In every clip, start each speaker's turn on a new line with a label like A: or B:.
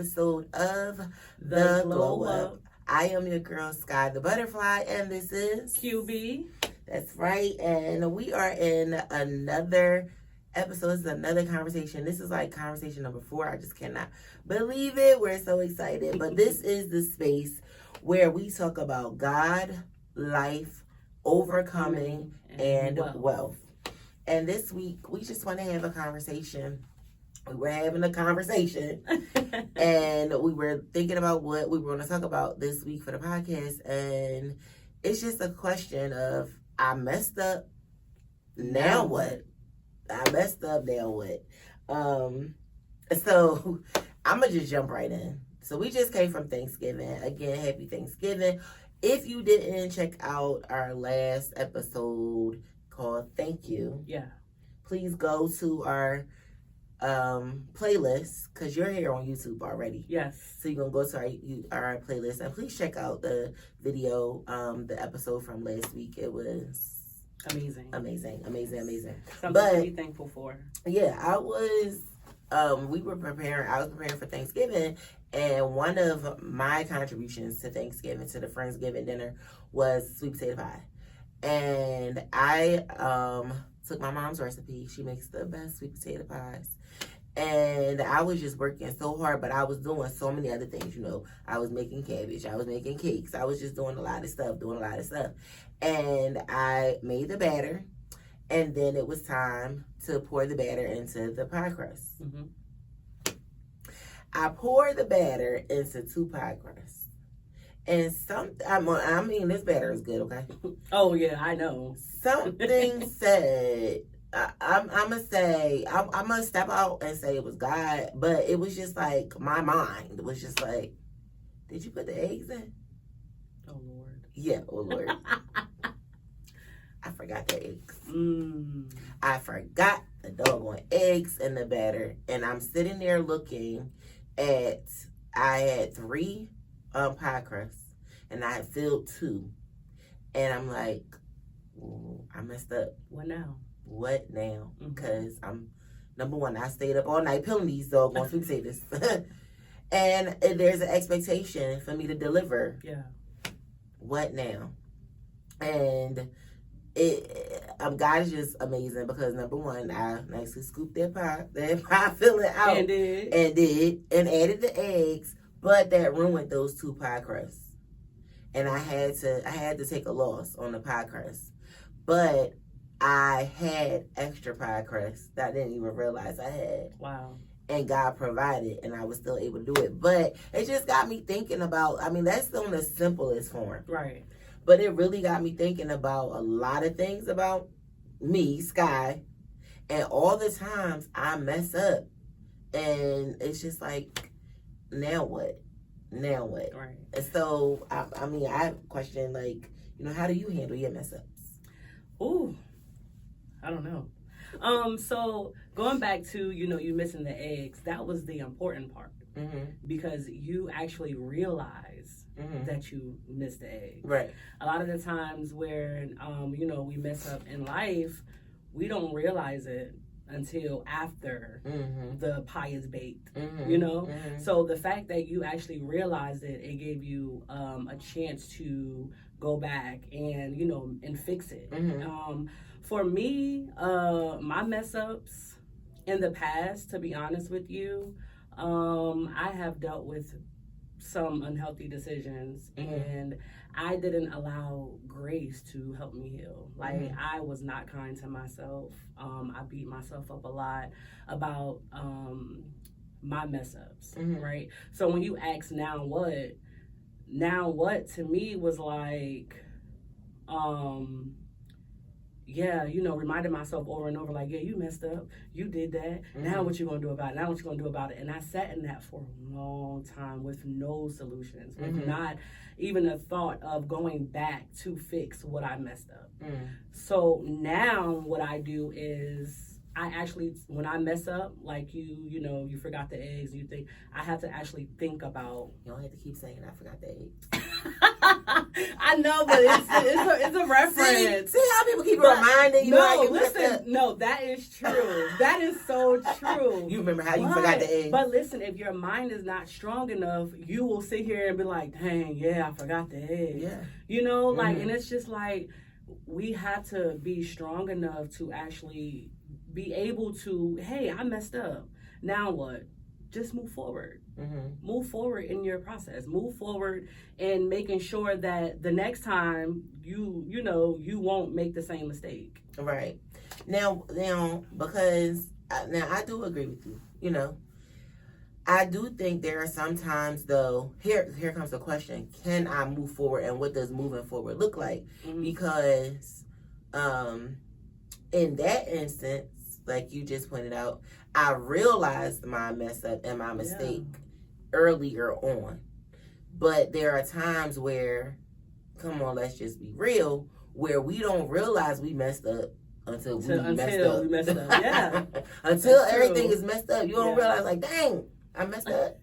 A: episode of The Glow Up. I am your girl, Sky the Butterfly, and this is
B: QB.
A: That's right, and we are in another episode. This is another conversation. This is like conversation number 4. I just cannot believe it. We're so excited. But this is the space where we talk about God, life, overcoming, and wealth. And this week, we just want to have a conversation. We were having a conversation and we were thinking about what we were going to talk about this week for the podcast. And it's just a question of, I messed up. Now what? I messed up. Now what? So I'm going to just jump right in. So we just came from Thanksgiving. Again, happy Thanksgiving. If you didn't check out our last episode called Thank You.
B: Yeah.
A: Please go to our playlist, because you're here on YouTube already.
B: Yes.
A: So you're going to go to our playlist, and please check out the video, the episode from last week. It was
B: amazing.
A: Something
B: to be thankful for.
A: Yeah, I was preparing for Thanksgiving, and one of my contributions to Thanksgiving, to the Friendsgiving dinner, was sweet potato pie. And I took my mom's recipe. She makes the best sweet potato pies. And I was just working so hard, but I was doing so many other things, you know. I was making cabbage. I was making cakes. I was just doing a lot of stuff. And I made the batter. And then it was time to pour the batter into the pie crust.
B: Mm-hmm.
A: I poured the batter into 2 pie crusts. And this batter is good, okay?
B: Oh, yeah, I know.
A: Something said, I'm going to step out and say it was God, but it was just like, my mind was just like, did you put the eggs in?
B: Oh, Lord.
A: Yeah, oh, Lord. I forgot the eggs. I forgot the doggone eggs in the batter, and I'm sitting there looking at, I had 3 pie crusts, and I had filled 2, and I'm like, I messed up.
B: What now?
A: Because I'm, number one, I stayed up all night peeling these doggone sweet potatoes. And there's an expectation for me to deliver.
B: Yeah.
A: What now? And God is just amazing, because number one, I nicely scooped that pie filling out.
B: And
A: added the eggs, but that ruined those 2 pie crusts. And I had to take a loss on the pie crust. But I had extra pie crust that I didn't even realize I had.
B: Wow.
A: And God provided, and I was still able to do it. But it just got me thinking about, that's on the simplest form.
B: Right.
A: But it really got me thinking about a lot of things about me, Sky, and all the times I mess up. And it's just like, now what?
B: Right.
A: And so, I have a question, like, how do you handle your mess ups?
B: Ooh, I don't know. So going back to, you missing the eggs, that was the important part.
A: Mm-hmm.
B: Because you actually realize
A: mm-hmm.
B: that you missed the eggs.
A: Right.
B: A lot of the times where, we mess up in life, we don't realize it until after
A: mm-hmm.
B: the pie is baked,
A: mm-hmm.
B: Mm-hmm. So the fact that you actually realized it gave you a chance to go back and, and fix it.
A: Mm-hmm.
B: For me, my mess ups in the past, to be honest with you, I have dealt with some unhealthy decisions, mm-hmm. and I didn't allow grace to help me heal. Like, mm-hmm. I was not kind to myself. I beat myself up a lot about my mess ups, mm-hmm. right? So when you ask now what to me was like, reminding myself over and over, like, yeah, you messed up. You did that. Mm-hmm. Now what you going to do about it? And I sat in that for a long time with no solutions, with mm-hmm. not even a thought of going back to fix what I messed up. Mm-hmm. So now what I do is I actually, when I mess up, like you forgot the eggs, I have to actually think about.
A: You don't have to keep saying I forgot the eggs.
B: I know, but it's a reference.
A: See how people keep reminding you.
B: No, listen, no, that is true. That is so true.
A: You remember how you forgot the egg.
B: But listen, if your mind is not strong enough, you will sit here and be like, dang, yeah, I forgot the egg.
A: Yeah.
B: You know, like, and it's just like, we have to be strong enough to actually be able to, hey, I messed up. Now what? Just move forward. Move forward in your process. Move forward in making sure that the next time you won't make the same mistake.
A: Right. Now, because I do agree with you. You know, I do think there are sometimes though. Here comes the question: can I move forward, and what does moving forward look like? Because, in that instance, like you just pointed out, I realized my mess up and my mistake earlier on. But there are times where, come on, let's just be real, where we don't realize we messed up until we messed up.
B: Yeah.
A: Until everything is messed up. You don't realize, like, dang, I messed up.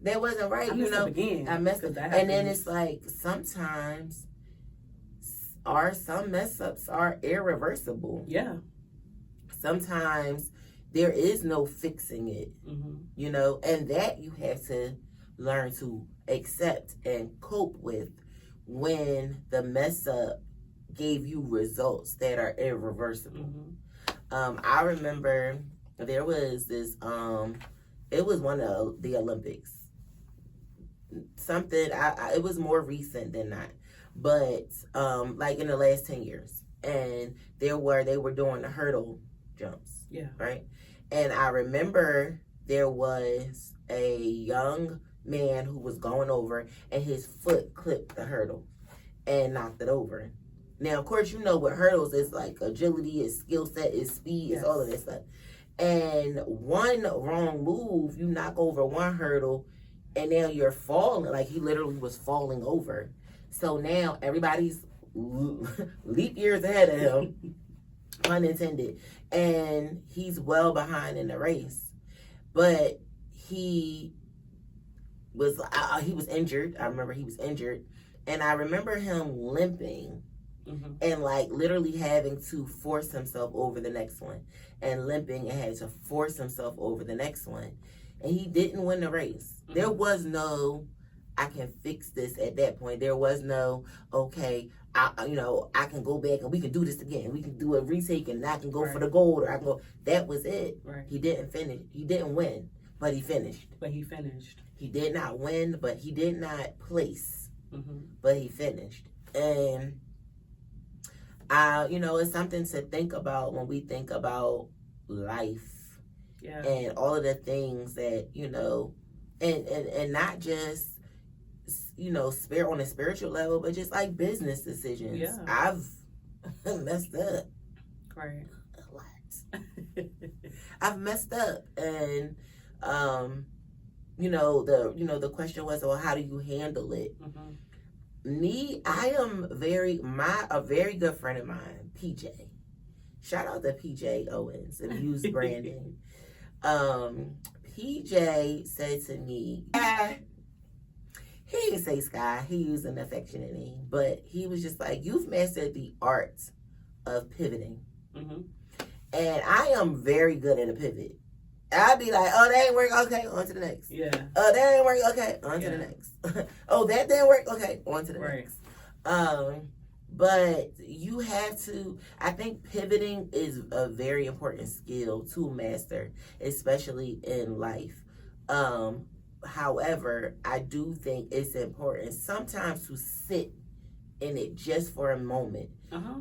A: That wasn't right.
B: I messed up again.
A: I messed up. And then it's like, sometimes some mess ups are irreversible.
B: Yeah.
A: Sometimes there is no fixing it, you know, and that you have to learn to accept and cope with when the mess up gave you results that are irreversible. I remember there was this, it was one of the Olympics. Something, it was more recent than that, but like in the last 10 years. And they were doing the hurdle jumps.
B: Yeah.
A: Right. And I remember there was a young man who was going over and his foot clipped the hurdle and knocked it over. Now, of course, you know what hurdles is like: agility, is skill set, is speed, is all of this stuff. And one wrong move, you knock over one hurdle and now you're falling. Like, he literally was falling over. So now everybody's leap years ahead of him. Pun intended. And he's well behind in the race, but he was injured. I remember he was injured, and I remember him limping and like literally having to force himself over the next one, and limping and had to force himself over the next one, and he didn't win the race. There was no I can fix this at that point. There was no, okay, I can go back and we can do this again. We can do a retake and I can go for the gold, or I can go. That was it.
B: Right.
A: He didn't finish. He didn't win, but he finished. He did not win, but he did not place. But he finished. And it's something to think about when we think about life.
B: Yeah.
A: And all of the things that, and not just on a spiritual level, but just like business decisions.
B: Yeah.
A: I've messed up.
B: Right.
A: A lot. I've messed up, and the question was, well, how do you handle it? Me, I am a very good friend of mine, PJ. Shout out to PJ Owens of Hughes Branding. PJ said to me, he didn't say Sky, he used an affectionate name, but he was just like, you've mastered the art of pivoting. And I am very good at a pivot. I'd be like, oh, that ain't work, okay, on to the next.
B: Yeah.
A: Oh, that ain't work, okay, on to the next. Oh, that didn't work, okay, on to the next. But you have to, I think pivoting is a very important skill to master, especially in life. However, I do think it's important sometimes to sit in it just for a moment.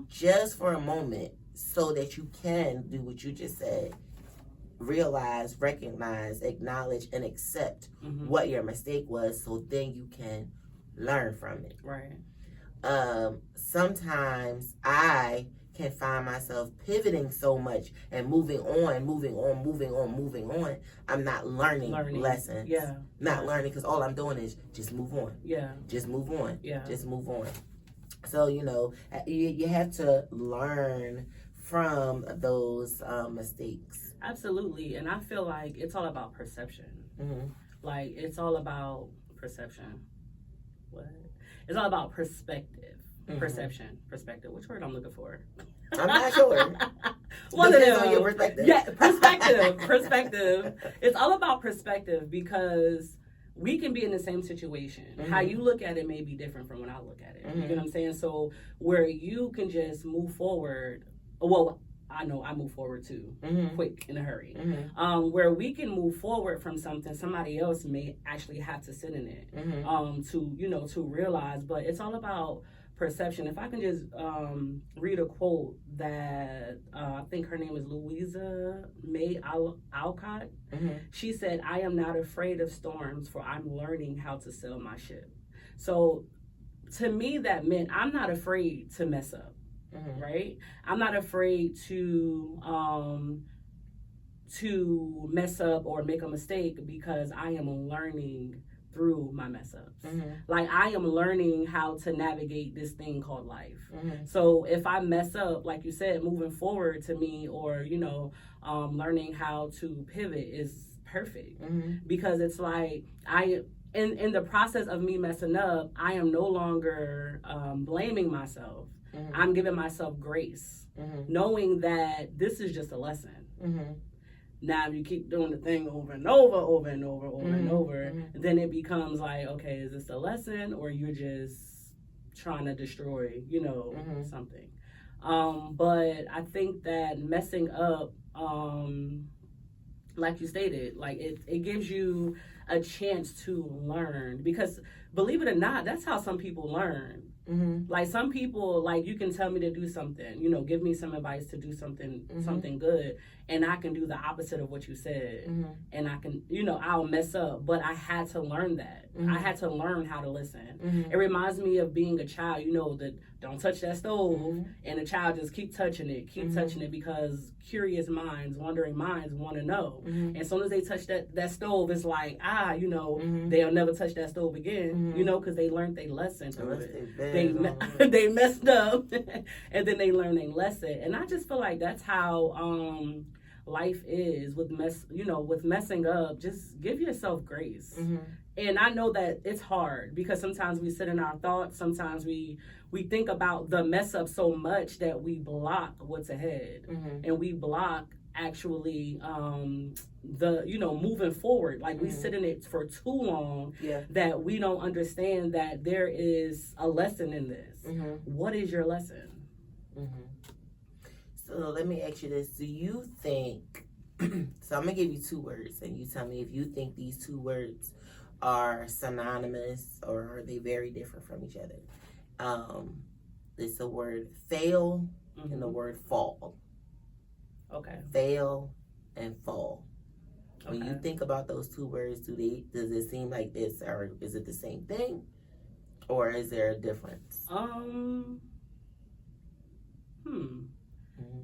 A: Just for a moment, so that you can do what you just said. Realize, recognize, acknowledge, and accept what your mistake was, so then you can learn from it.
B: Right.
A: Sometimes I can find myself pivoting so much and moving on. I'm not learning lessons.
B: Yeah.
A: Not learning, because all I'm doing is just move on.
B: Yeah.
A: Just move on.
B: Yeah.
A: Just move on. So, you have to learn from those mistakes.
B: Absolutely. And I feel like it's all about perception. Like, it's all about perception. What? it's all about perspective, perception, perspective. Which word I'm looking for?
A: I'm not sure.
B: One of them.
A: On your perspective.
B: Yeah, perspective. It's all about perspective because we can be in the same situation. How you look at it may be different from when I look at it. You know what I'm saying? So where you can just move forward. Well, I know I move forward too, quick, in a hurry. Where we can move forward from something, somebody else may actually have to sit in it to realize. But it's all about perception. If I can just read a quote that I think her name is Louisa May Alcott. She said, "I am not afraid of storms, for I'm learning how to sail my ship." So to me, that meant I'm not afraid to mess up. Right? I'm not afraid to mess up or make a mistake because I am learning through my mess ups. Like I am learning how to navigate this thing called life. So if I mess up, like you said, moving forward to me, or learning how to pivot is perfect because it's like in the process of me messing up, I am no longer blaming myself. I'm giving myself grace, knowing that this is just a lesson. Now, if you keep doing the thing over and over, then it becomes like, okay, is this a lesson or you're just trying to destroy, something? But I think that messing up, like you stated, like it gives you a chance to learn, because believe it or not, that's how some people learn. Like some people, like you can tell me to do something, give me some advice to do something good, and I can do the opposite of what you said, and I can, I'll mess up, but I had to learn that. I had to learn how to listen. It reminds me of being a child, that don't touch that stove, and the child just keep touching it because curious minds, wondering minds want to know. And as soon as they touch that stove, it's like, they'll never touch that stove again, because they learned their lesson through it. They messed up, and then they learned a lesson. And I just feel like that's how life is with messing up. Just give yourself grace. And I know that it's hard because sometimes we sit in our thoughts. Sometimes we think about the mess up so much that we block what's ahead, and we block actually moving forward. Like we sit in it for too long that we don't understand that there is a lesson in this. What is your lesson?
A: So let me ask you this. Do you think, so I'm going to give you two words and you tell me if you think these two words are synonymous or are they very different from each other? It's the word fail and the word fall.
B: Okay.
A: Fail and fall. When you think about those two words, does it seem like this, or is it the same thing, or is there a difference?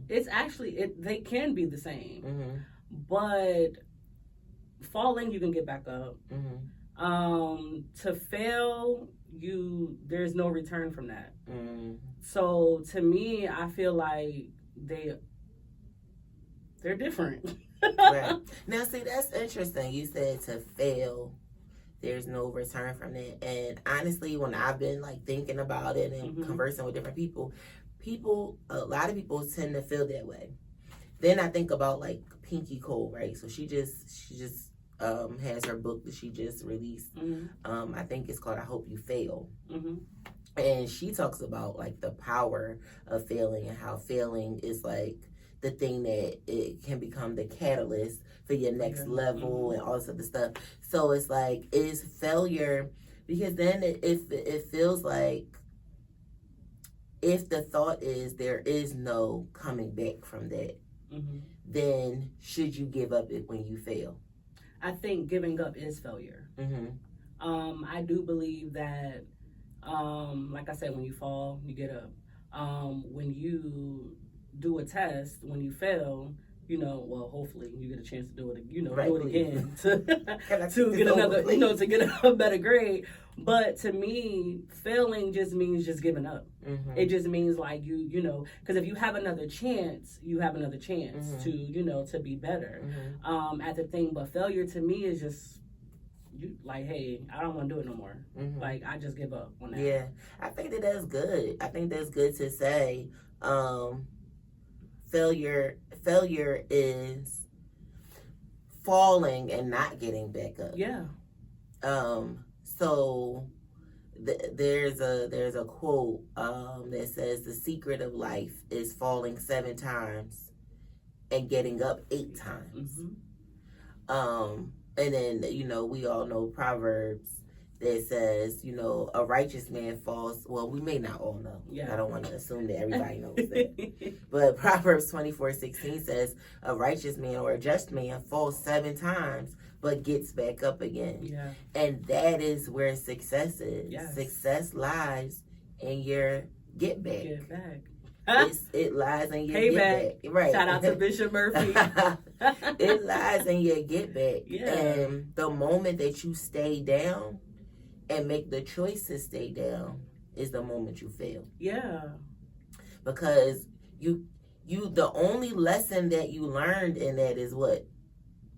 B: It's actually they can be the same, but falling you can get back up. To fail, there's no return from that. So to me, I feel like they're different.
A: Right. Now, see, that's interesting. You said to fail, there's no return from that. And honestly, when I've been like thinking about it and conversing with different people, a lot of people tend to feel that way. Then I think about like Pinky Cole, right? So she just has her book that she just released. I think it's called I Hope You Fail. And she talks about like the power of failing and how failing is like the thing that it can become the catalyst for your next level and all this other stuff. So it's like, is failure, because then it feels like if the thought is there is no coming back from that, then should you give up it when you fail?
B: I think giving up is failure. I do believe that, like I said, when you fall, you get up. When you do a test, when you fail, hopefully you get a chance to do it, do it again to get another, to get a better grade. But to me, failing just means just giving up. It just means like because if you have another chance, you have another chance to, to be better at the thing. But failure to me is just you like, hey, I don't want to do it no more.
A: Mm-hmm.
B: Like, I just give up on that.
A: Yeah, I think that's good. I think that's good to say. Failure is falling and not getting back up.
B: Yeah.
A: So there's a quote that says the secret of life is falling 7 times and getting up 8 times.
B: Mm-hmm.
A: And then we all know Proverbs that says a righteous man falls. Well, we may not all know.
B: Yeah.
A: I don't want to assume that everybody knows that. But Proverbs 24:16 says a righteous man or a just man falls 7 times but gets back up again.
B: Yeah.
A: And that is where success is.
B: Yes.
A: Success lies in your get back.
B: Get back.
A: It lies in your
B: Payback.
A: get back. Right.
B: Shout out to Bishop Murphy.
A: It lies in your get back.
B: Yeah.
A: And the moment that you stay down and make the choice to stay down is the moment you fail.
B: Yeah.
A: Because you the only lesson that you learned in that is what?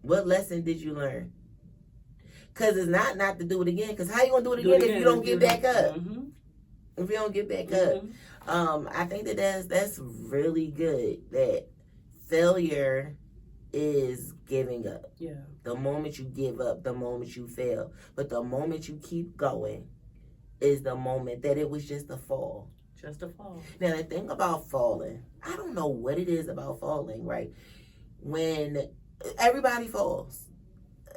A: What lesson did you learn? Because it's not to do it again. Because how you gonna do it again if you don't get back up?
B: Mm-hmm.
A: If you don't get back up, I think that's really good. That failure is giving up.
B: Yeah.
A: The moment you give up, the moment you fail, but the moment you keep going is the moment that it was just a fall.
B: Just a fall.
A: Now the thing about falling, I don't know what it is about falling, right? When everybody falls,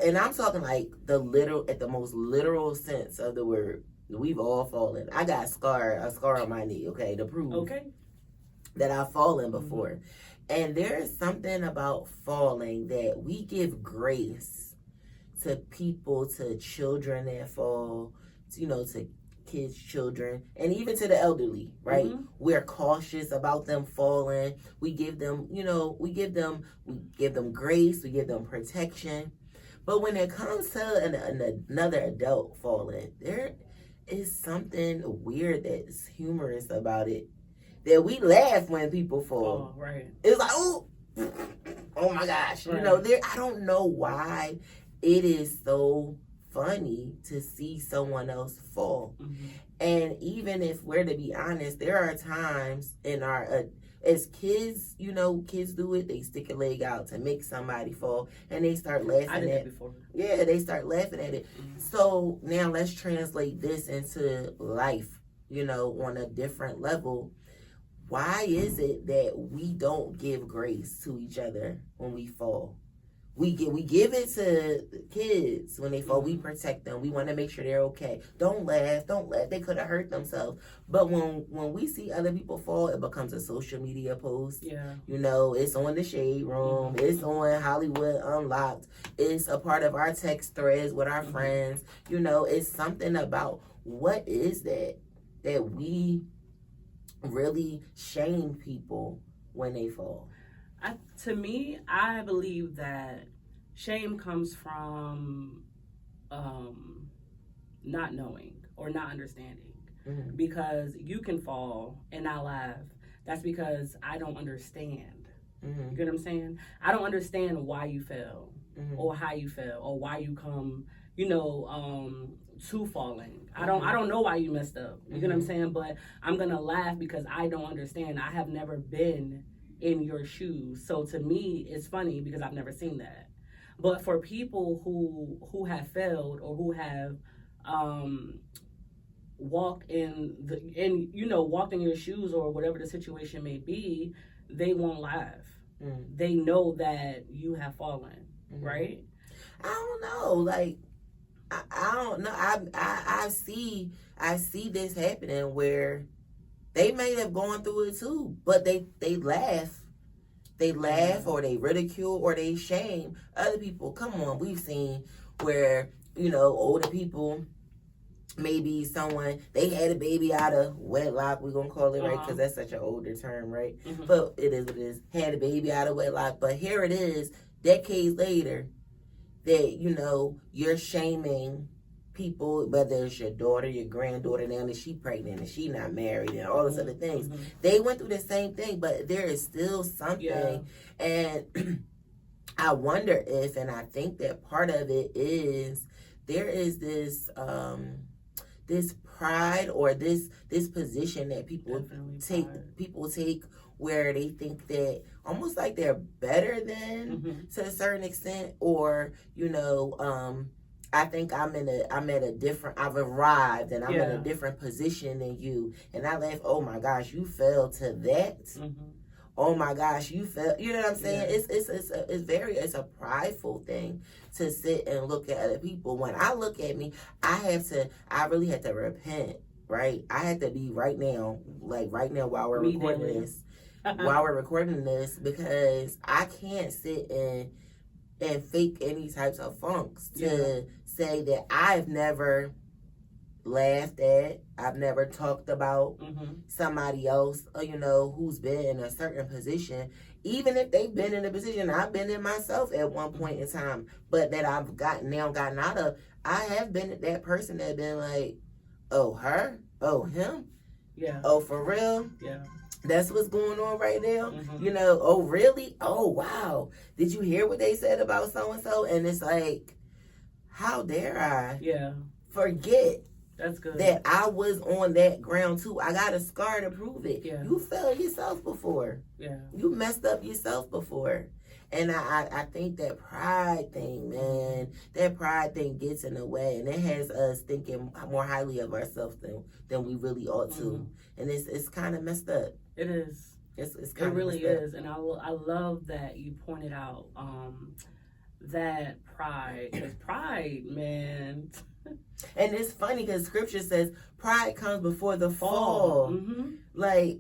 A: and I'm talking like at the most literal sense of the word. We've all fallen. I got a scar on my knee, okay, to prove that I've fallen before. Mm-hmm. And there is something about falling that we give grace to people, to children that fall, to kids, children, and even to the elderly, right? Mm-hmm. We're cautious about them falling. We give them, we give them grace, we give them protection. But when it comes to another adult falling, there is something weird that's humorous about it. That we laugh when people fall.
B: Oh, right.
A: It's like, oh my gosh. Right. I don't know why it is so funny to see someone else fall. Mm-hmm. And even if we're to be honest, there are times in our as kids, kids do it. They stick a leg out to make somebody fall, and they start laughing
B: I did that before.
A: Yeah, they start laughing at it. Mm-hmm. So now let's translate this into life. On a different level. Why is it that we don't give grace to each other when we fall? We give it to kids when they fall. Mm-hmm. We protect them. We want to make sure they're okay. Don't laugh. They could have hurt themselves. But when we see other people fall, it becomes a social media post.
B: Yeah.
A: It's on the Shade Room. Mm-hmm. It's on Hollywood Unlocked. It's a part of our text threads with our mm-hmm. friends. It's something about what is that we really shame people when they fall.
B: To me, I believe that shame comes from not knowing or not understanding. Mm-hmm. Because you can fall and not laugh. That's because I don't understand. Mm-hmm. You get what I'm saying? I don't understand why you fell mm-hmm. or how you fell or why you come, to falling. Mm-hmm. I don't know why you messed up. You mm-hmm. get what I'm saying? But I'm going to laugh because I don't understand. I have never been in your shoes. So to me, it's funny because I've never seen that. But for people who have failed or who have walked in your shoes or whatever the situation may be, they won't laugh. Mm-hmm. They know that you have fallen, mm-hmm. right?
A: I don't know. Like, I don't know. I see this happening where they may have gone through it too, but they laugh. They laugh or they ridicule or they shame other people. Come on, we've seen where, older people, maybe they had a baby out of wedlock, we're going to call it, right? Because that's such an older term, right? Mm-hmm. But it is what it is. Had a baby out of wedlock. But here it is, decades later, that, you're shaming people, whether it's your daughter, your granddaughter, now that she's pregnant and she not married and all those other things. Mm-hmm. They went through the same thing, but there is still something. Yeah. And I wonder if, and I think that part of it is there is this pride or this position that people take where they think that almost like they're better than to a certain extent, or I think I've arrived and I'm in a different position than you, and I laugh, oh my gosh, you fell to that. Oh my gosh, you fell. You know what I'm saying? It's a prideful thing to sit and look at other people. When I look at me, I really had to repent, right? I had to be right now while we're recording this. While we're recording this, because I can't sit and fake any types of funks to say that I've never laughed at, I've never talked about somebody else, who's been in a certain position, even if they've been in a position I've been in myself at one point in time, but that I've gotten out of. I have been that person that been like, oh, her? Oh, him?
B: Yeah.
A: Oh, for real?
B: Yeah.
A: That's what's going on right now. Oh, really? Oh, wow. Did you hear what they said about so-and-so? And it's like, how dare I forget
B: That's good.
A: that I was on that ground too. I got a scar to prove it.
B: Yeah.
A: You fell yourself before.
B: Yeah.
A: You messed up yourself before. And I think that pride thing, man, that pride thing gets in the way, and it has us thinking more highly of ourselves than we really ought to. And it's kind of messed up.
B: It is.
A: It
B: really is. And I love that you pointed out that pride. Because pride, man.
A: And it's funny because scripture says pride comes before the fall. Like,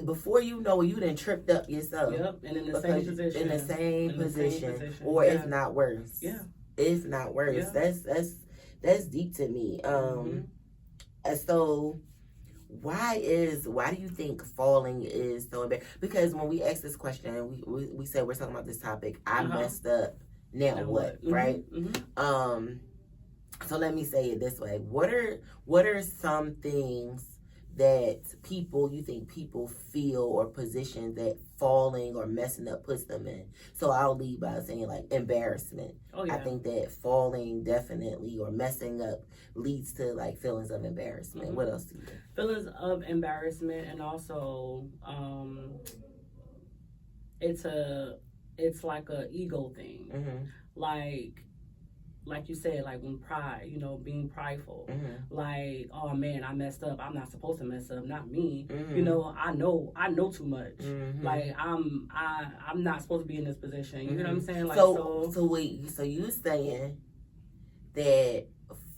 A: before you know it, you done tripped up yourself.
B: Yep, and in the same position.
A: In the same position. Or if not worse.
B: Yeah.
A: If not worse. Yeah. That's deep to me. So why do you think falling is so embarrassing? Because when we asked this question, we said we're talking about this topic. I messed up. Now what? Right? So let me say it this way. What are some things that you think people feel, or positions that falling or messing up puts them in? So I'll lead by saying, like, embarrassment.
B: Oh, yeah.
A: I think that falling definitely, or messing up, leads to like feelings of embarrassment. What else do you think?
B: Feelings of embarrassment, and also it's like a ego thing. Like you said, like when pride, being prideful, like, oh man, I messed up. I'm not supposed to mess up. Not me. I know too much. Like I'm not supposed to be in this position. You know what I'm saying? Like,
A: so you saying that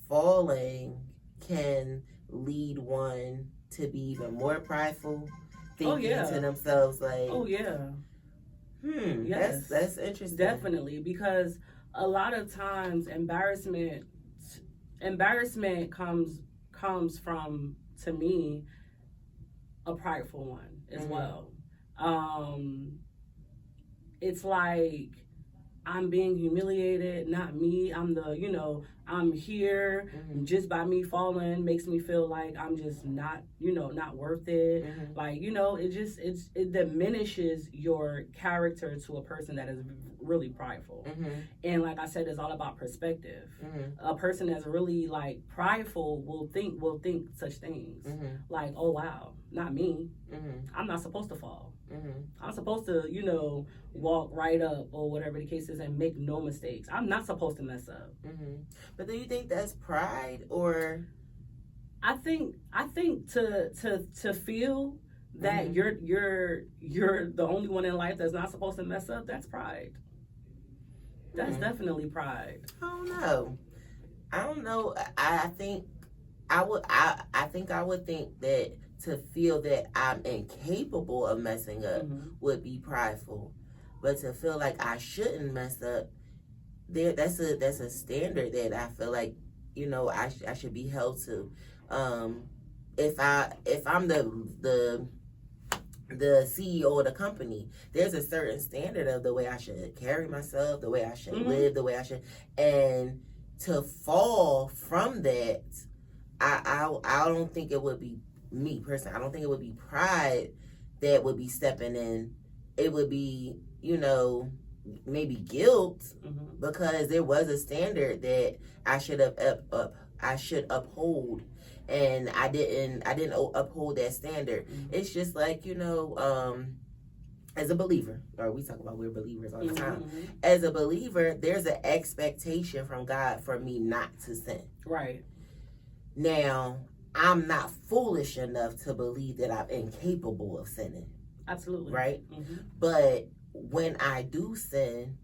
A: falling can lead one to be even more prideful, thinking to themselves like,
B: oh yeah,
A: yes, that's interesting.
B: Definitely, because a lot of times embarrassment comes from, to me, a prideful one as well. It's like I'm being humiliated, not me. I'm here just by me falling makes me feel like I'm just not worth it. Like, it diminishes your character to a person that is really prideful. And like I said, it's all about perspective. A person that's really like prideful will think such things. Like, oh wow, not me. I'm not supposed to fall. I'm supposed to, walk right up, or whatever the case is, and make no mistakes. I'm not supposed to mess up.
A: But do you think that's pride, or?
B: I think to feel that you're the only one in life that's not supposed to mess up, that's pride. That's definitely pride.
A: I don't know. I think I would think that to feel that I'm incapable of messing up would be prideful. But to feel like I shouldn't mess up, that's a standard that I feel like, I should be held to. If I'm the CEO of the company, there's a certain standard of the way I should carry myself, the way I should live, the way I should, and to fall from that, I don't think it would be me personally. I don't think it would be pride that would be stepping in. It would be, maybe guilt
B: Mm-hmm.
A: because there was a standard that I should I should uphold, and I didn't uphold that standard.
B: Mm-hmm.
A: It's just like, as a believer, or we talk about we're believers all the time.
B: Mm-hmm.
A: As a believer, there's an expectation from God for me not to sin.
B: Right.
A: Now, I'm not foolish enough to believe that I'm incapable of sinning.
B: Absolutely.
A: Right?
B: Mm-hmm.
A: But when I do sin,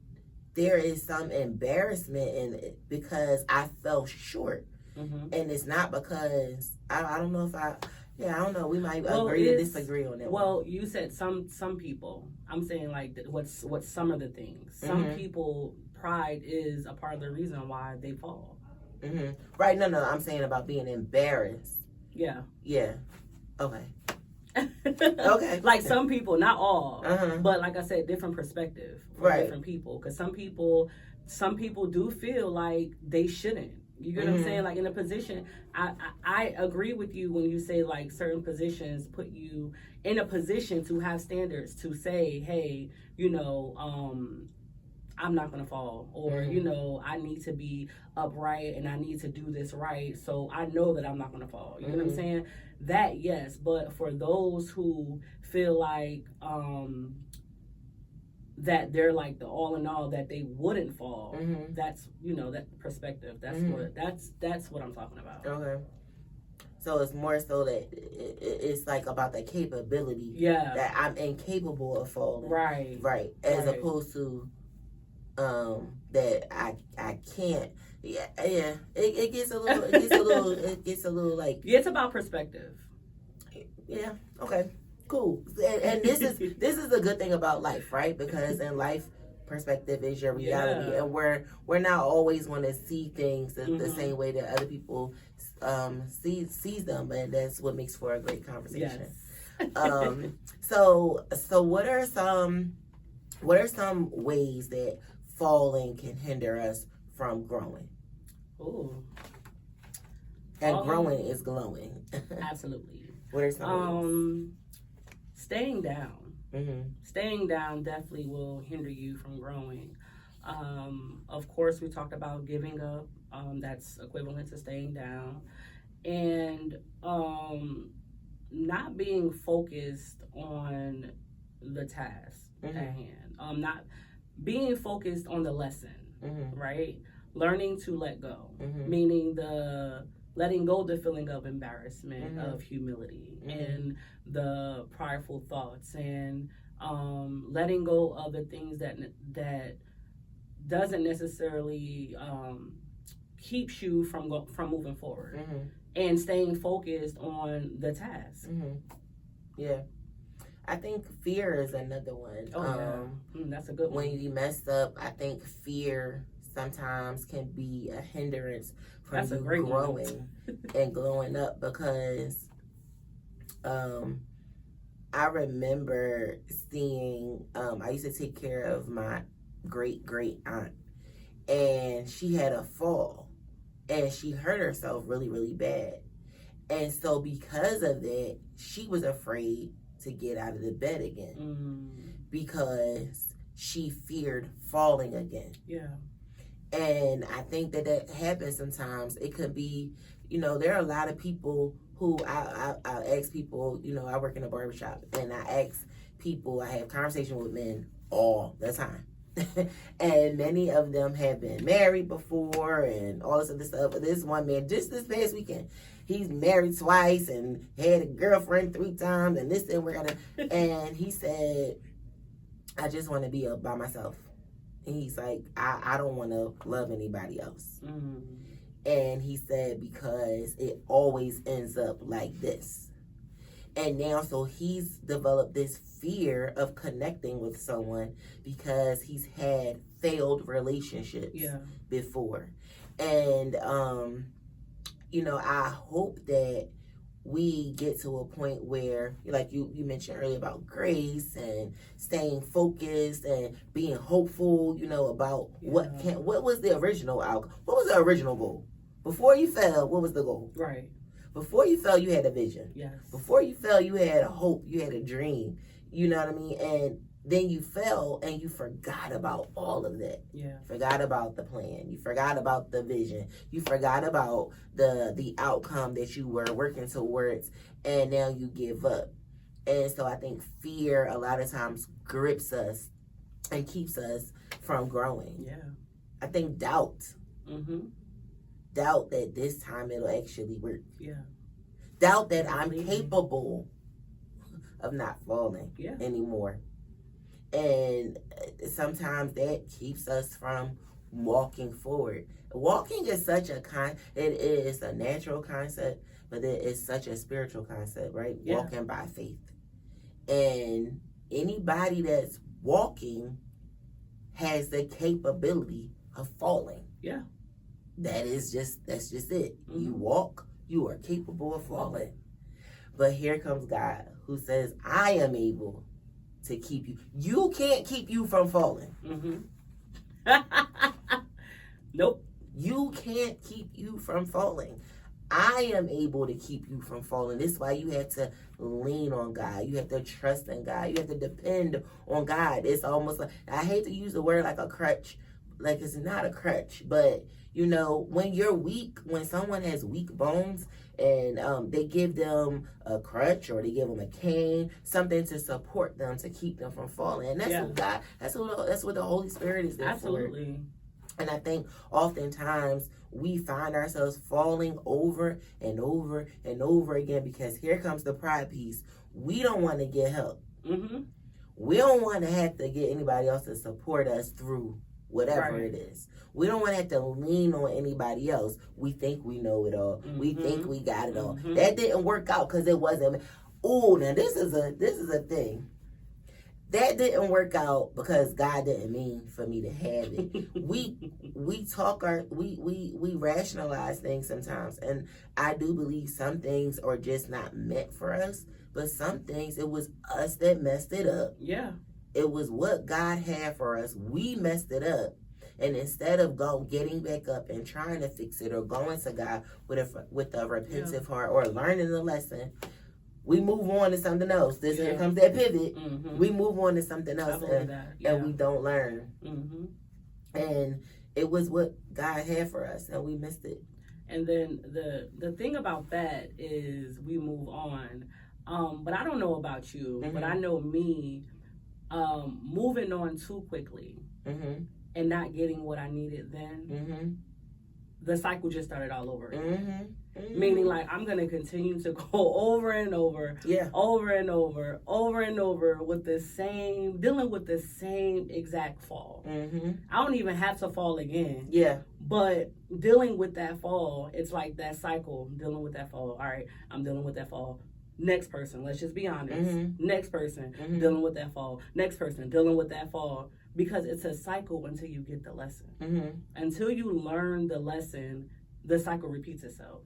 A: there is some embarrassment in it because I fell short.
B: Mm-hmm.
A: And it's not because I don't know if I don't know. We might agree to disagree on that.
B: Well, you said some people. I'm saying like what's some of the things. Some
A: Mm-hmm.
B: people, pride is a part of the reason why they fall.
A: Mm-hmm. Right? No. I'm saying about being embarrassed.
B: Yeah.
A: Yeah. Okay. Okay.
B: Like some people, not all,
A: Uh-huh.
B: but like I said, different perspective for
A: Right.
B: different people. Because some people do feel like they shouldn't. You get what I'm saying? Like in a position, I agree with you when you say like certain positions put you in a position to have standards to say, hey, I'm not gonna fall, or I need to be upright and I need to do this right, so I know that I'm not gonna fall. You know what I'm saying? That, yes, but for those who feel like that they're like the all in all, that they wouldn't fall, that's that perspective. That's what I'm talking about.
A: Okay. So it's more so that it's like about the capability.
B: Yeah.
A: That I'm incapable of falling.
B: Right.
A: Right. As opposed to that I can't. Yeah. It gets a little like.
B: Yeah, it's about perspective.
A: Yeah. Okay. Cool. And this is the good thing about life, right? Because in life, perspective is your reality, and we're not always going to see things the same way that other people sees them, and that's what makes for a great conversation.
B: Yes.
A: So what are some ways that falling can hinder us from growing?
B: Ooh.
A: And growing is glowing.
B: Absolutely.
A: What are some ways?
B: Staying down.
A: Mm-hmm.
B: Staying down definitely will hinder you from growing. Of course, we talked about giving up. That's equivalent to staying down. And not being focused on the task at hand. Not being focused on the lesson, right? Learning to let go, meaning letting go the feeling of embarrassment, of humility, and the prideful thoughts, and letting go of the things that doesn't necessarily keeps you from moving forward, and staying focused on the task.
A: Yeah. I think fear is another one.
B: Oh, yeah. That's a good one.
A: When you mess up, I think fear sometimes can be a hindrance from you growing and glowing up, because I remember seeing, I used to take care of my great aunt, and she had a fall and she hurt herself really, really bad. And so because of that, she was afraid to get out of the bed again because she feared falling again.
B: Yeah.
A: And I think that happens sometimes. It could be, there are a lot of people who I ask people, I work in a barbershop, and I ask people, I have conversation with men all the time. And many of them have been married before and all this other stuff. But this one man, just this past weekend, he's married twice and had a girlfriend 3 times and this and we're gonna. And he said, I just want to be by myself. And he's like, I don't want to love anybody else. And he said, because it always ends up like this. And now, so he's developed this fear of connecting with someone because he's had failed relationships before. And, I hope that we get to a point where, like you mentioned earlier about grace and staying focused and being hopeful, about what was the original outcome? What was the original goal? Before you fell, what was the goal?
B: Right.
A: Before you fell, you had a vision.
B: Yes.
A: Before you fell, you had a hope. You had a dream. You know what I mean? And then you fell and you forgot about all of that.
B: Yeah.
A: Forgot about the plan. You forgot about the vision. You forgot about the outcome that you were working towards, and now you give up. And so I think fear a lot of times grips us and keeps us from growing.
B: Yeah.
A: I think doubt.
B: Mm-hmm.
A: Doubt that this time it'll actually work.
B: Yeah.
A: Doubt that I'm capable of not falling anymore. And sometimes that keeps us from walking forward. Walking is such a it is a natural concept, but it is such a spiritual concept, right?
B: Yeah.
A: Walking by faith. And anybody that's walking has the capability of falling.
B: Yeah.
A: That's just it.
B: Mm-hmm.
A: You walk, you are capable of falling. But here comes God who says, I am able to keep you. You can't keep you from falling.
B: Mm-hmm. Nope.
A: You can't keep you from falling. I am able to keep you from falling. This is why you have to lean on God. You have to trust in God. You have to depend on God. It's almost like, I hate to use the word like a crutch. Like it's not a crutch, but you know, when you're weak, when someone has weak bones and they give them a crutch or they give them a cane, something to support them to keep them from falling. And that's what God, that's what the Holy Spirit is there
B: Absolutely.
A: for. And I think oftentimes we find ourselves falling over and over and over again because here comes the pride piece. We don't want to get help.
B: Mm-hmm.
A: We don't want to have to get anybody else to support us through whatever it is. We don't want to have to lean on anybody else. We think we know it all. Mm-hmm. We think we got it all. Mm-hmm. That didn't work out because it wasn't. Oh, now this is a thing. That didn't work out because God didn't mean for me to have it. we rationalize things sometimes, and I do believe some things are just not meant for us, but some things it was us that messed it up.
B: Yeah.
A: It was what God had for us. We messed it up. And instead of getting back up and trying to fix it or going to God with a repentant heart or learning the lesson, we move on to something else. Here comes that pivot. Mm-hmm. We move on to something else and we don't learn. Mm-hmm. And it was what God had for us and we missed it.
B: And then the thing about that is we move on. But I don't know about you, but I know me moving on too quickly and not getting what I needed then. The cycle just started all over again. Meaning, like, I'm going to continue to go over and over, over and over with the same, dealing with the same exact fall. I don't even have to fall again.
A: Yeah.
B: But dealing with that fall, it's like that cycle, dealing with that fall. All right, I'm dealing with that fall. Next person, let's just be honest. Next person, dealing with that fall. Next person, dealing with that fall. Because it's a cycle until you get the lesson. Until you learn the lesson, the cycle repeats itself.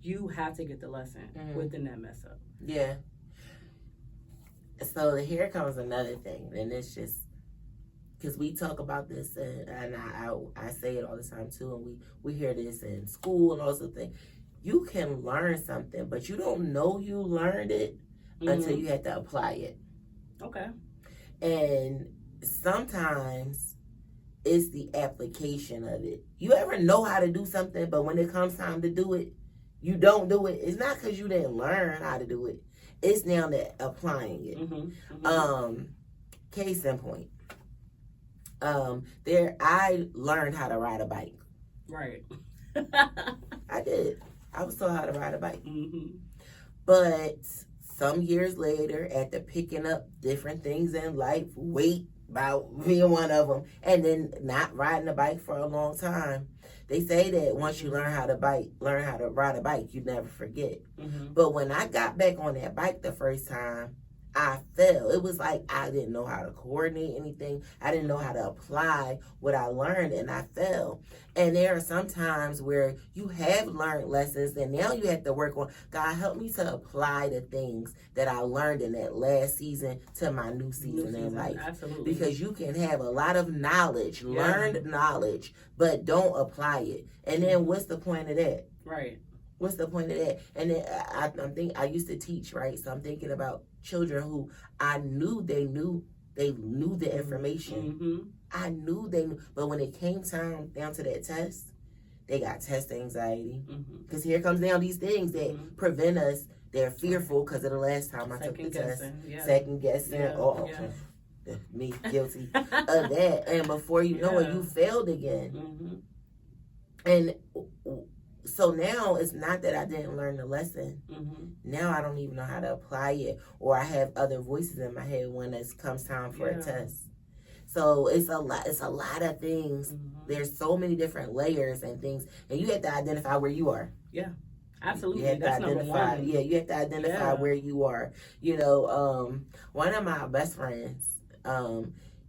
B: You have to get the lesson within that mess up.
A: Yeah. So here comes another thing, and it's just because we talk about this, and I say it all the time too, and we hear this in school and also things. You can learn something, but you don't know you learned it until you have to apply it.
B: Okay.
A: And sometimes it's the application of it. You ever know how to do something, but when it comes time to do it, you don't do it? It's not because you didn't learn how to do it. It's now that applying it. Case in point. I learned how to ride a bike.
B: Right.
A: I did. I was taught how to ride a bike. But some years later, after picking up different things in life, weight, about being one of them, and then not riding a bike for a long time, they say that once you learn how to ride a bike, you never forget. But when I got back on that bike the first time, I fell. It was like I didn't know how to coordinate anything. I didn't know how to apply what I learned, and I fell. And there are some times where you have learned lessons, and now you have to work on, God, help me to apply the things that I learned in that last season to my new season in life.
B: Absolutely.
A: Because you can have a lot of knowledge, learned knowledge, but don't apply it. And then what's the point of that?
B: Right.
A: What's the point of that? And then I used to teach, right? So I'm thinking about children who I knew they knew They knew the information.
B: Mm-hmm.
A: I knew they knew. But when it came time down to that test, they got test anxiety. Because here comes down these things that prevent us. They're fearful because of the last time I took the test. Second guessing. Me guilty of that. And before you know it, you failed again. And so now it's not that I didn't learn the lesson. Now I don't even know how to apply it, or I have other voices in my head when it comes time for a test. So it's a lot of things. There's so many different layers and things, and you have to identify where you are.
B: Yeah, absolutely.
A: You have
B: That's
A: to identify.
B: number one.
A: Yeah, you have to identify where you are. You know, one of my best friends,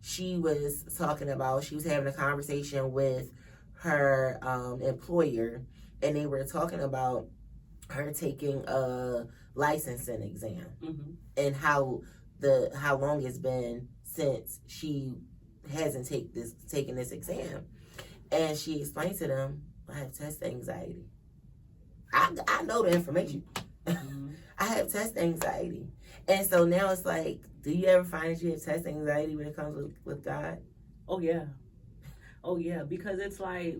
A: she was talking about, she was having a conversation with her employer, and they were talking about her taking a licensing exam and how long it's been since she hasn't taken this exam. And she explained to them, I have test anxiety. I know the information. I have test anxiety. And so now it's like, do you ever find that you have test anxiety when it comes with God?
B: Oh yeah, because it's like,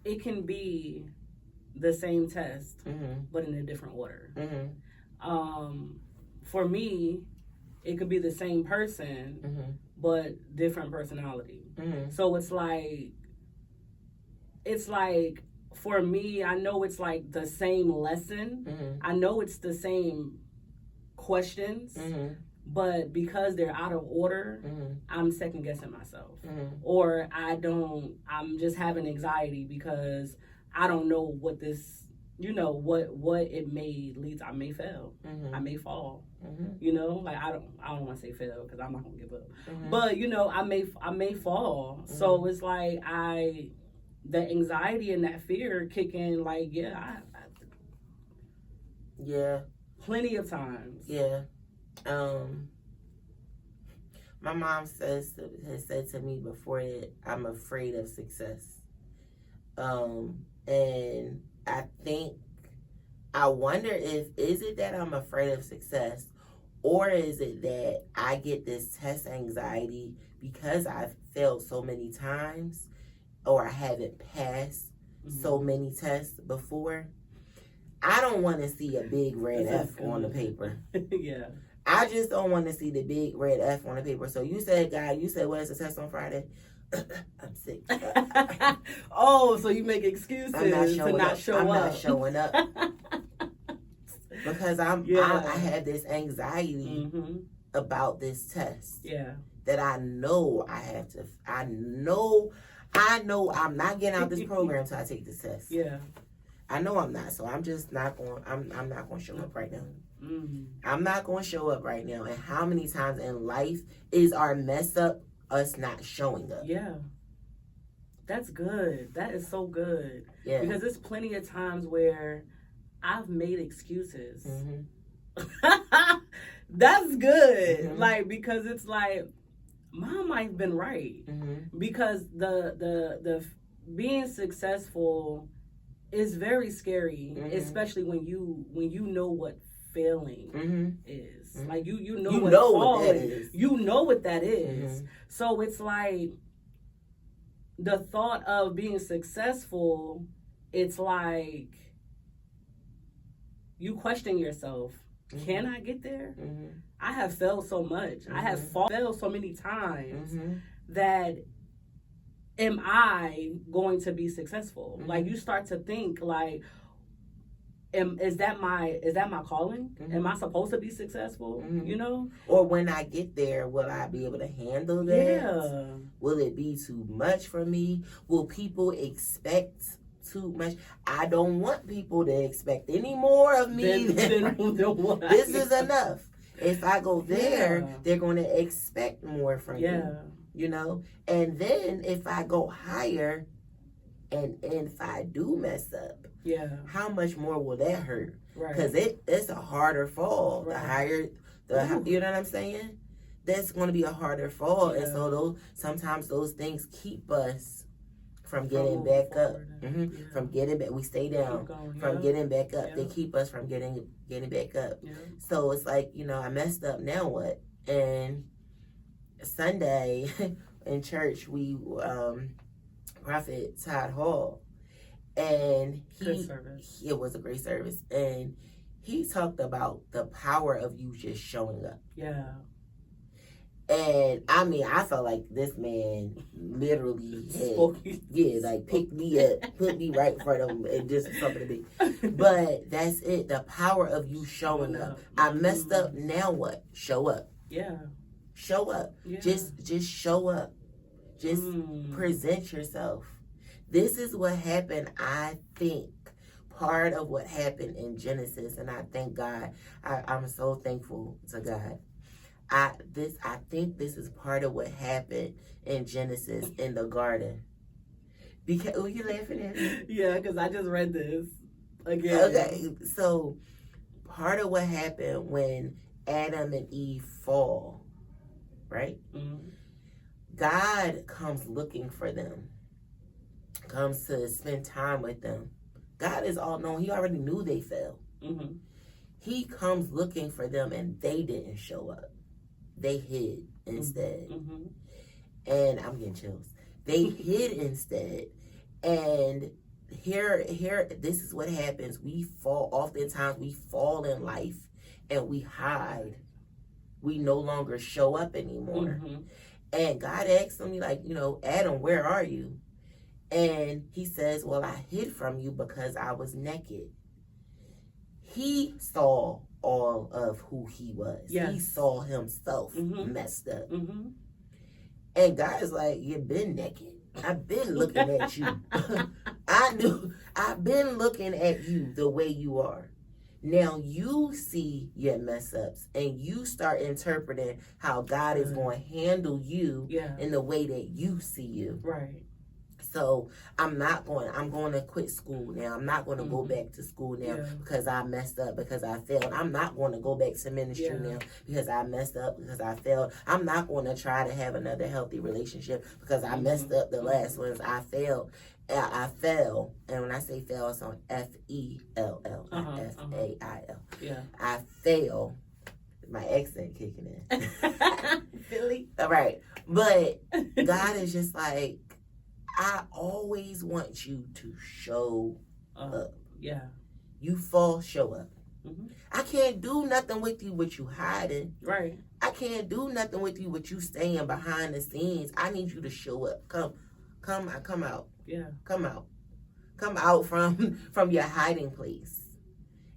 B: it can be the same test, but in a different order. For me, it could be the same person, but different personality. So it's like, for me, I know it's like the same lesson. I know it's the same questions, but because they're out of order, I'm second guessing myself. Or I'm just having anxiety because I don't know what this, what it may lead to. I may fail. I may fall. Like I don't want to say fail because I'm not gonna give up. But I may fall. So it's like the anxiety and that fear kick in. Like plenty of times.
A: Yeah. My mom has said to me before that I'm afraid of success. And I wonder is it that I'm afraid of success, or is it that I get this test anxiety because I've failed so many times, or I haven't passed so many tests before? I don't want to see a big red F on the paper.
B: Yeah.
A: I just don't want to see the big red F on the paper. So you said, God, what is the test on Friday? I'm sick.
B: Oh, so you make excuses to not show up.
A: I'm not showing up. Because I have this anxiety about this test.
B: Yeah.
A: That I know I have to. I know I'm not getting out this program until I take this test.
B: Yeah.
A: I know I'm not. So I'm just not going. I'm not going to show up right now. I'm not going to show up right now. And how many times in life is our mess up us not showing up?
B: Yeah. That's good. That is so good.
A: Yeah.
B: Because there's plenty of times where I've made excuses. That's good. Like, because it's like, Mom might have been right. Because the being successful is very scary, especially when you know what failing is. Like you know what that is. You know what that is. So it's like the thought of being successful, it's like you question yourself. Can I get there? I have failed so much. I have failed so many times that am I going to be successful? Like you start to think like, is that my calling? Am I supposed to be successful?
A: Or when I get there, will I be able to handle that?
B: Yeah.
A: Will it be too much for me? Will people expect too much? I don't want people to expect any more of me than
B: what
A: this is enough. If I go there, they're going to expect more from me. And then if I go higher and if I do mess up, how much more will that hurt? Because it's a harder fall. The higher, you know what I'm saying? That's going to be a harder fall. And so sometimes those things keep us from getting back up. From getting back, we stay down. From getting back up, they keep us from getting back up. So it's like, I messed up. Now what? And Sunday in church, we Prophet Todd Hall, and
B: Good service.
A: it was a great service, and he talked about the power of you just showing up.
B: Yeah.
A: And I mean, I felt like this man literally picked me up, put me right in front of him, and just something to be. But that's it. The power of you showing up. I messed up. Now what? Show up.
B: Yeah.
A: Show up.
B: Yeah.
A: Just show up. Just present yourself. This is what happened. I think part of what happened in Genesis, and I thank God. I'm so thankful to God. I think this is part of what happened in Genesis in the garden. Because you laughing at me?
B: Yeah, because I just read this again.
A: Okay, so part of what happened when Adam and Eve fall, right?
B: Mm-hmm.
A: God comes looking for them, comes to spend time with them. God is all known. He already knew they fell.
B: Mm-hmm.
A: He comes looking for them, and they didn't show up. They hid instead.
B: Mm-hmm.
A: And I'm getting chills. They hid instead. And here, this is what happens. We fall, oftentimes we fall in life and we hide. We no longer show up anymore.
B: Mm-hmm.
A: And God asks me, like, Adam, where are you? And he says, well, I hid from you because I was naked. He saw all of who he was.
B: Yes.
A: He saw himself messed up.
B: Mm-hmm.
A: And God is like, you've been naked. I've been looking at you. I've been looking at you the way you are. Now you see your mess ups and you start interpreting how God is going to handle you in the way that you see you.
B: Right.
A: So I'm going to quit school now. I'm not going to go back to school now because I messed up, because I failed. I'm not going to go back to ministry now because I messed up, because I failed. I'm not going to try to have another healthy relationship because I messed up the last ones. I failed. I fell. And when I say fail, it's on F-E-L-L, not F-A-I-L.
B: Yeah.
A: I fail. My accent kicking in.
B: Philly.
A: All right. But God is just like, I always want you to show up.
B: Yeah.
A: You fall, show up.
B: Mm-hmm.
A: I can't do nothing with you with you hiding.
B: Right.
A: I can't do nothing with you with you staying behind the scenes. I need you to show up. Come out.
B: Yeah.
A: Come out from your hiding place.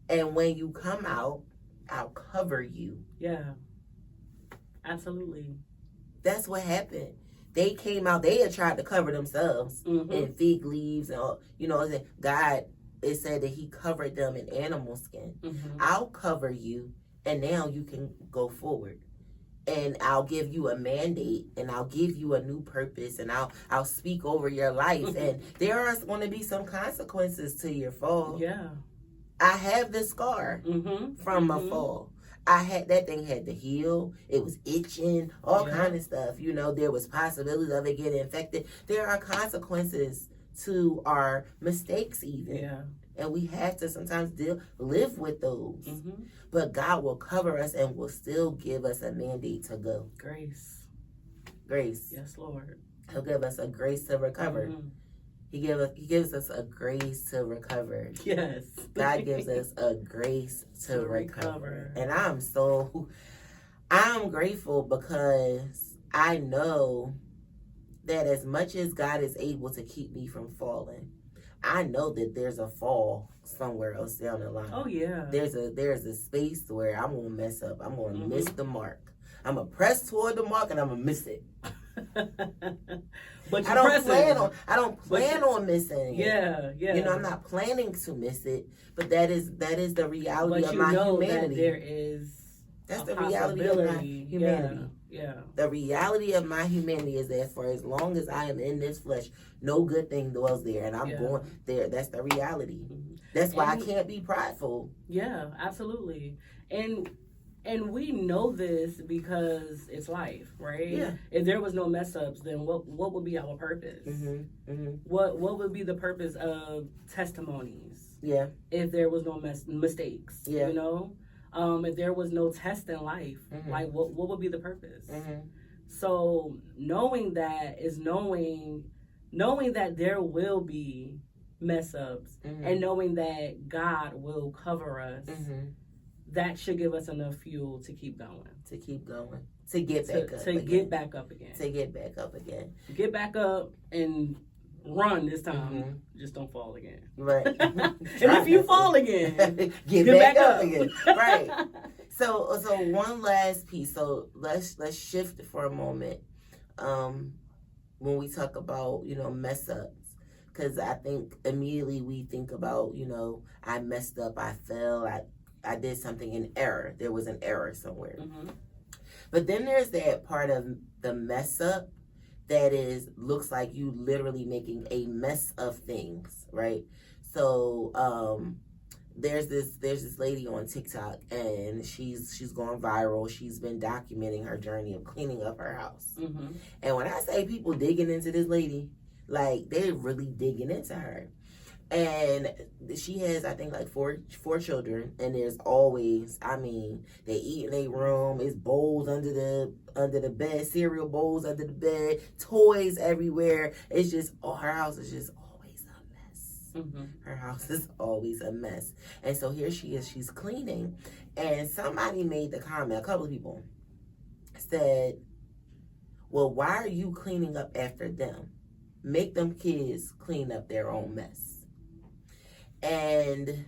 A: And when you come out, I'll cover you.
B: Yeah. Absolutely.
A: That's what happened. They came out, they had tried to cover themselves in fig leaves and all, God, it said that he covered them in animal skin.
B: Mm-hmm.
A: I'll cover you, and now you can go forward. And I'll give you a mandate, and I'll give you a new purpose, and I'll speak over your life. And there are going to be some consequences to your fall.
B: Yeah.
A: I have the scar from my fall. That thing had to heal. It was itching, all kind of stuff. There was possibilities of it getting infected. There are consequences to our mistakes even.
B: Yeah.
A: And we have to sometimes live with those. Mm-hmm. But God will cover us and will still give us a mandate to go.
B: Grace.
A: Yes,
B: Lord.
A: He'll give us a grace to recover. Mm-hmm. He gives us a grace to recover.
B: Yes.
A: God gives us a grace to recover. And I'm grateful because I know that as much as God is able to keep me from falling, I know that there's a fall somewhere else down the line.
B: Oh yeah.
A: There's a space where I'm gonna mess up. I'm gonna miss the mark. I'm gonna press toward the mark and I'm gonna miss it.
B: But
A: I don't plan on missing it.
B: Yeah.
A: I'm not planning to miss it, but that is the reality of my humanity. That's the reality of my humanity.
B: Yeah.
A: The reality of my humanity is that for as long as I am in this flesh, no good thing dwells there, and I'm going there. That's the reality. That's why I can't be prideful.
B: Yeah, absolutely. And we know this because it's life, right?
A: Yeah.
B: If there was no mess ups, then what would be our purpose? What would be the purpose of testimonies?
A: Yeah.
B: If there was no mistakes, if there was no test in life, like what would be the purpose? So knowing that is knowing that there will be mess ups,
A: Mm-hmm.
B: and knowing that God will cover us.
A: Mm-hmm.
B: That should give us enough fuel to keep going.
A: To keep going. To get back up.
B: To
A: again.
B: get back up again.
A: To get back up again.
B: Get back up and run this time.
A: Mm-hmm.
B: Just don't fall again.
A: Right.
B: And if you fall again,
A: get back up again. Right. So one last piece. So let's shift for a moment. When we talk about, mess ups, because I think immediately we think about, I messed up, I fell, I did something in error. There was an error somewhere.
B: Mm-hmm.
A: But then there's that part of the mess up that looks like you literally making a mess of things, right? So there's this lady on TikTok, and she's going viral. She's been documenting her journey of cleaning up her house.
B: Mm-hmm.
A: And when I say people digging into this lady, like, they're really digging into her. And she has, I think, like four children, and there's always, they eat in their room. It's bowls under the bed, cereal bowls under the bed, toys everywhere. It's just, her house is just always a mess.
B: Mm-hmm.
A: Her house is always a mess. And so here she is, she's cleaning, and somebody made the comment, a couple of people said, well, why are you cleaning up after them? Make them kids clean up their own mess. And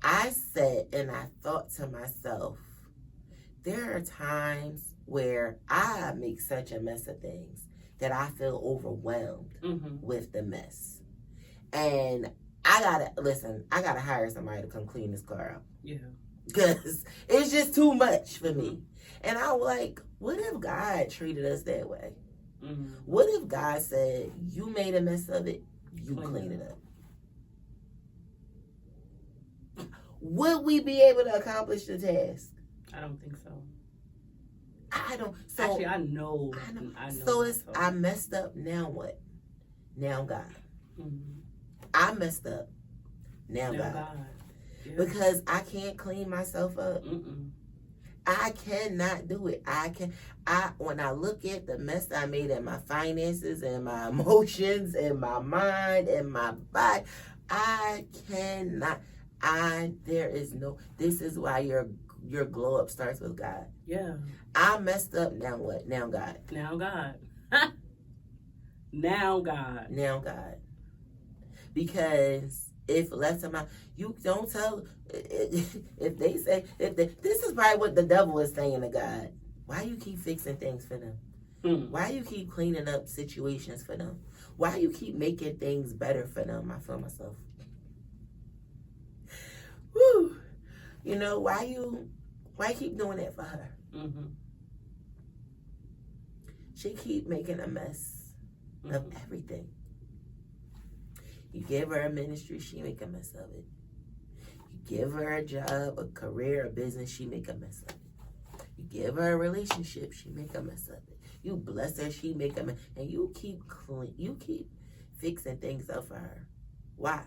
A: I sat and I thought to myself, there are times where I make such a mess of things that I feel overwhelmed with the mess. And I gotta hire somebody to come clean this car out.
B: Yeah.
A: Because it's just too much for me. And I was like, what if God treated us that way?
B: Mm-hmm.
A: What if God said, you made a mess of it, you clean it up? Would we be able to accomplish the task?
B: I don't think so.
A: I don't. So,
B: actually, I know.
A: So I messed up. Now what? Now God.
B: Mm-hmm.
A: I messed up. Now God. Yeah. Because I can't clean myself up.
B: Mm-mm.
A: I cannot do it. When I look at the mess I made in my finances and my emotions and my mind and my body, I cannot. This is why your glow up starts with God.
B: Yeah.
A: I messed up. Now what? Now God.
B: Now God. Now God.
A: Now God. Because if left to you don't tell, if they say, this is probably what the devil is saying to God. Why you keep fixing things for them? Why you keep cleaning up situations for them? Why you keep making things better for them? I feel myself. Whew. Why keep doing that for her?
B: Mm-hmm.
A: She keep making a mess of everything. You give her a ministry, she make a mess of it. You give her a job, a career, a business, she make a mess of it. You give her a relationship, she make a mess of it. You bless her, she make a mess. And you keep fixing things up for her. Why?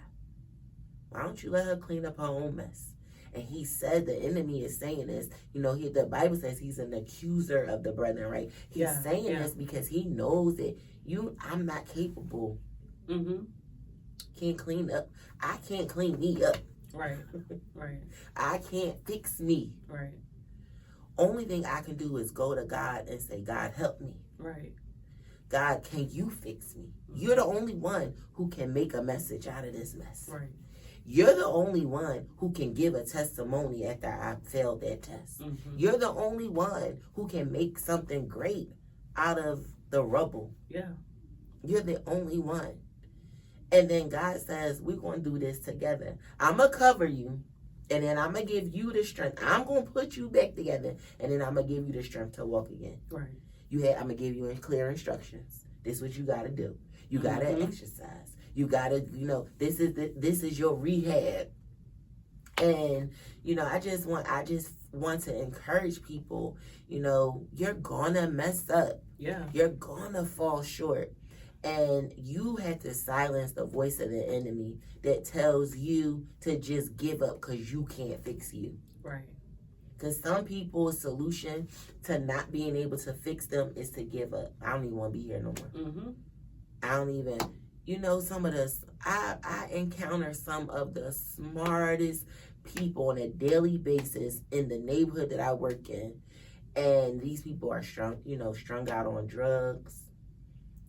A: Why don't you let her clean up her own mess? And he said the enemy is saying this. The Bible says he's an accuser of the brethren, right? He's saying this because he knows that I'm not capable.
B: Mm-hmm.
A: Can't clean up. I can't clean me up.
B: Right. Right.
A: I can't fix me.
B: Right.
A: Only thing I can do is go to God and say, God, help me.
B: Right.
A: God, can you fix me? You're the only one who can make a message out of this mess.
B: Right.
A: You're the only one who can give a testimony after I failed that test.
B: Mm-hmm.
A: You're the only one who can make something great out of the rubble.
B: Yeah.
A: You're the only one. And then God says, we're going to do this together. I'm going to cover you, and then I'm going to give you the strength. I'm going to put you back together, and then I'm going to give you the strength to walk again.
B: Right.
A: I'm going to give you clear instructions. This is what you got to do. You got to exercise. You got to, this is your rehab. And, I just want to encourage people, you're going to mess up.
B: Yeah.
A: You're going to fall short. And you have to silence the voice of the enemy that tells you to just give up because you can't fix you.
B: Right.
A: Because some people's solution to not being able to fix them is to give up. I don't even want to be here no more.
B: Mm-hmm.
A: I don't even, some of the, I encounter some of the smartest people on a daily basis in the neighborhood that I work in. And these people are strung out on drugs.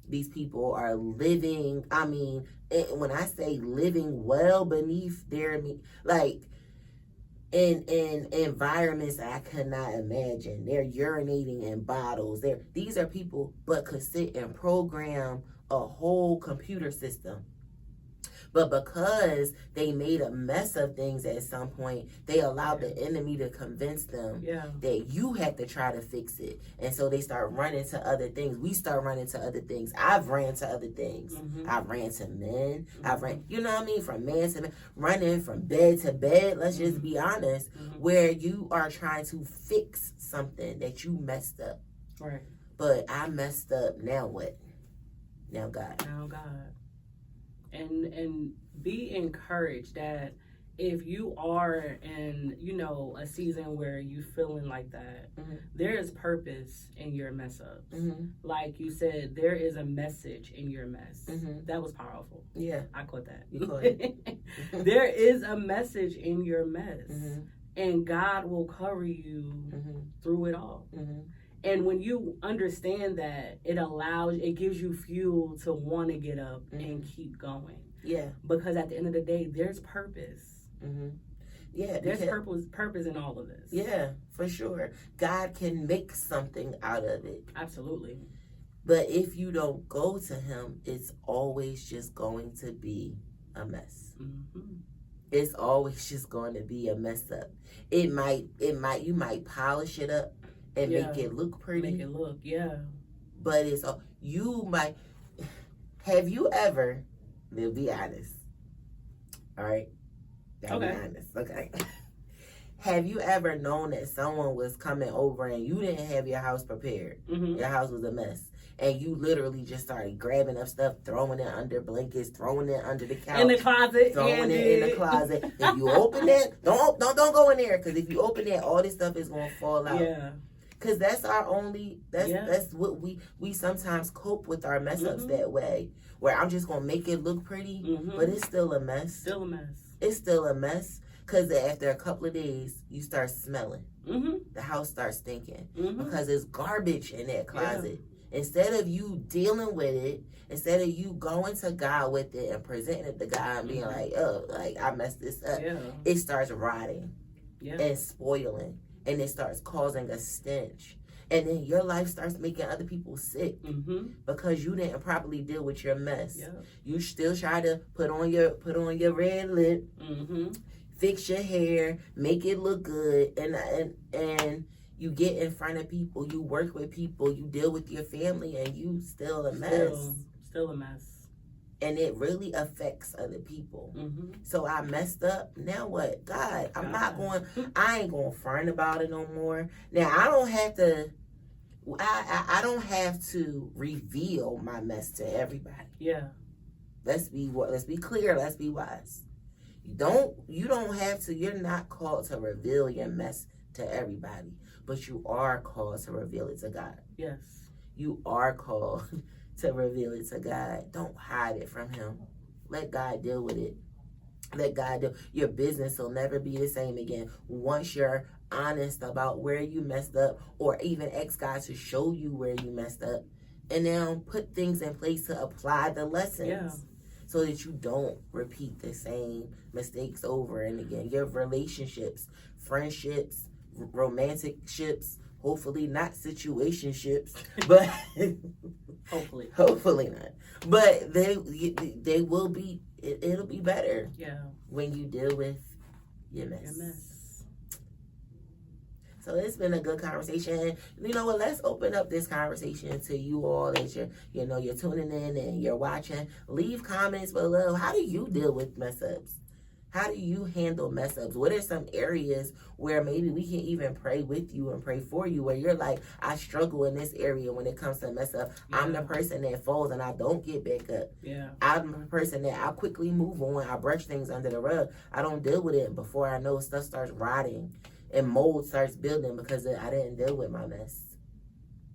A: These people are living, when I say living well beneath their, like, in environments I cannot imagine. They're urinating in bottles. These are people but could sit and program a whole computer system. But because they made a mess of things at some point, they allowed the enemy to convince them that you have to try to fix it. And so they start running to other things. We start running to other things. I've ran to other things.
B: Mm-hmm.
A: I've ran to men. I've ran, from man to man, running from bed to bed. Let's just be honest, where you are trying to fix something that you messed up.
B: Right.
A: But I messed up. Now what? Now God.
B: Now God. And be encouraged that if you are in, a season where you feeling like that, there is purpose in your mess ups. Like you said, there is a message in your mess. That was powerful.
A: Yeah.
B: I caught that.
A: You caught it.
B: There is a message in your mess. And God will cover you through it all. And when you understand that, it gives you fuel to want to get up and keep going.
A: Yeah.
B: Because at the end of the day, there's purpose.
A: Yeah.
B: There's purpose in all of this.
A: Yeah, for sure. God can make something out of it.
B: Absolutely.
A: But if you don't go to him, it's always just going to be a mess. It's always just going to be a mess up. You might polish it up and make it look pretty.
B: Make it look,
A: But have you ever, to be honest, all right? Be honest, okay? Have you ever known that someone was coming over and you didn't have your house prepared? Your house was a mess. And you literally just started grabbing up stuff, throwing it under blankets, throwing it under the couch,
B: in the closet,
A: throwing it in the closet. If you open it, don't go in there, because if you open it, all this stuff is gonna fall out.
B: Yeah.
A: Because that's what we sometimes cope with our mess ups that way, where I'm just gonna make it look pretty, but it's still a mess.
B: Still a mess.
A: It's still a mess, because after a couple of days, you start smelling. The house starts stinking because there's garbage in that closet. Instead of you dealing with it, instead of you going to God with it and presenting it to God and being like, oh, like I messed this up, it starts rotting and spoiling, and it starts causing a stench. And then your life starts making other people sick because you didn't properly deal with your mess. You still try to put on your red lip, fix your hair, make it look good, and you get in front of people, you work with people, you deal with your family, and you still a mess.
B: Still a mess.
A: And it really affects other people. So I messed up. Now what? God, I ain't going to frown about it no more. Now I don't have to reveal my mess to everybody.
B: Yeah.
A: Let's be clear, let's be wise. You don't have to, you're not called to reveal your mess to everybody, but you are called to reveal it to God.
B: Yes.
A: You are called to reveal it to God. Don't hide it from him. Let God deal with it. Let God do. Your business will never be the same again once you're honest about where you messed up, or even ask God to show you where you messed up, and then put things in place to apply the lessons so that you don't repeat the same mistakes over and again. Your relationships, friendships, romantic ships, hopefully not situationships, but hopefully not. But they will be. It'll be better. When you deal with your mess. So it's been a good conversation. You know what? Let's open up this conversation to you all that you're tuning in and you're watching. Leave comments below. How do you deal with mess ups? How do you handle mess ups? What are some areas where maybe we can even pray with you and pray for you, where you're like, I struggle in this area when it comes to mess up. I'm the person that falls and I don't get back up. I'm the person that I quickly move on. I brush things under the rug. I don't deal with it before I know stuff starts rotting and mold starts building because I didn't deal with my mess.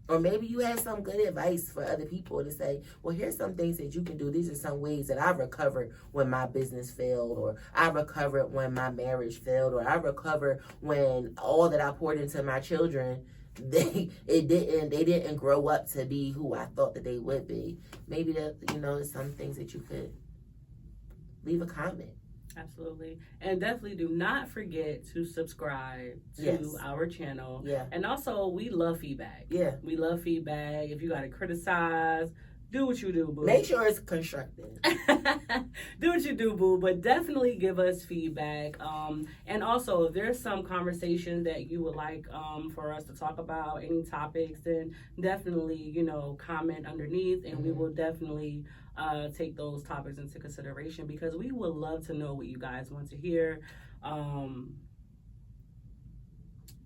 A: Or maybe you have some good advice for other people to say, well, here's some things that you can do. These are some ways that I recovered when my business failed, or I recovered when my marriage failed, or I recovered when all that I poured into my children, they didn't grow up to be who I thought that they would be. Maybe that, some things that you could leave a comment.
B: Absolutely. And definitely do not forget to subscribe to
A: Yes.
B: our channel.
A: Yeah.
B: And also, we love feedback.
A: Yeah.
B: We love feedback. If you got to criticize, do what you do, boo.
A: Make sure it's constructive.
B: Do what you do, boo. But definitely give us feedback. And also, if there's some conversation that you would like for us to talk about, any topics, then definitely, comment underneath. And we will definitely take those topics into consideration, because we would love to know what you guys want to hear.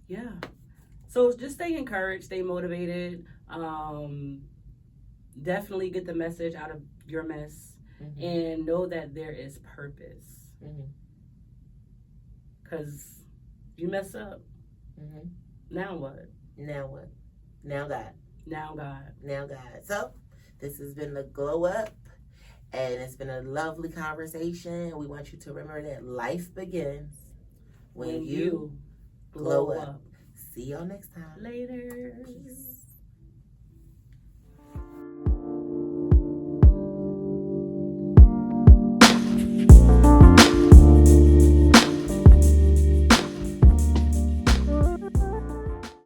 B: Yeah. So just stay encouraged, stay motivated. Definitely get the message out of your mess, and know that there is purpose. Because you mess up. Now what?
A: Now what? Now God.
B: Now God.
A: Now God. So this has been the Glow Up, and it's been a lovely conversation. We want you to remember that life begins when you glow up. See y'all next time.
B: Later.
A: Peace.